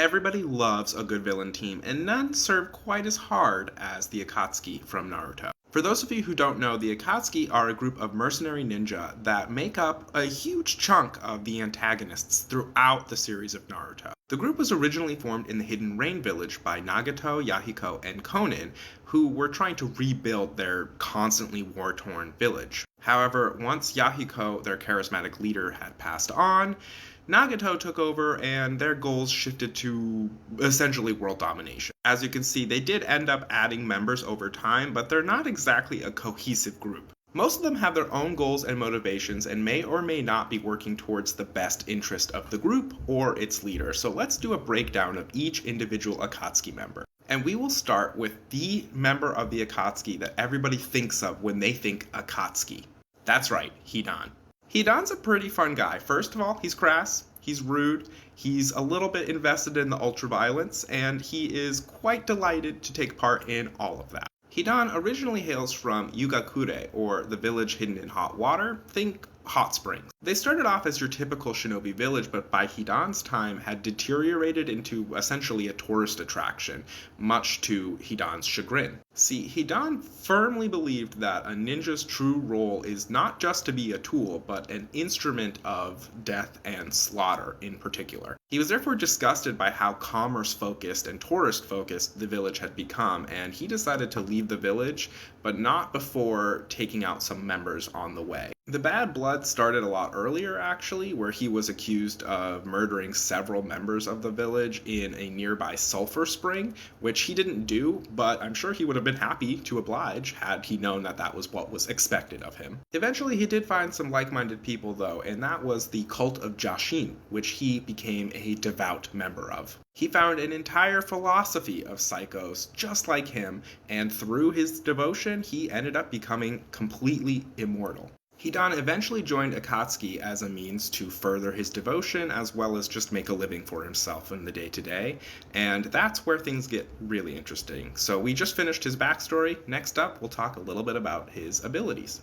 Everybody loves a good villain team, and none serve quite as hard as the Akatsuki from Naruto. For those of you who don't know, the Akatsuki are a group of mercenary ninja that make up a huge chunk of the antagonists throughout the series of Naruto. The group was originally formed in the Hidden Rain village by Nagato, Yahiko, and Konin, who were trying to rebuild their constantly war-torn village. However, once Yahiko, their charismatic leader, had passed on, Nagato took over and their goals shifted to essentially world domination. As you can see, they did end up adding members over time, but they're not exactly a cohesive group. Most of them have their own goals and motivations and may or may not be working towards the best interest of the group or its leader. So let's do a breakdown of each individual Akatsuki member. And we will start with the member of the Akatsuki that everybody thinks of when they think Akatsuki. That's right, Hidan. Hidan's a pretty fun guy. First of all, he's crass, he's rude, he's a little bit invested in the ultraviolence, and he is quite delighted to take part in all of that. Hidan originally hails from Yugakure, or the village hidden in hot water. Think hot springs. They started off as your typical shinobi village, but by Hidan's time had deteriorated into essentially a tourist attraction, much to Hidan's chagrin. See, Hidan firmly believed that a ninja's true role is not just to be a tool, but an instrument of death and slaughter in particular. He was therefore disgusted by how commerce-focused and tourist-focused the village had become, and he decided to leave the village, but not before taking out some members on the way. The bad blood started a lot earlier, actually, where he was accused of murdering several members of the village in a nearby sulfur spring, which he didn't do, but I'm sure he would have been happy to oblige had he known that that was what was expected of him. Eventually, he did find some like-minded people, though, and that was the cult of Jashin, which he became a devout member of. He found an entire philosophy of psychos just like him, and through his devotion, he ended up becoming completely immortal. Hidan eventually joined Akatsuki as a means to further his devotion as well as just make a living for himself in the day-to-day, and that's where things get really interesting. So we just finished his backstory. Next up, we'll talk a little bit about his abilities.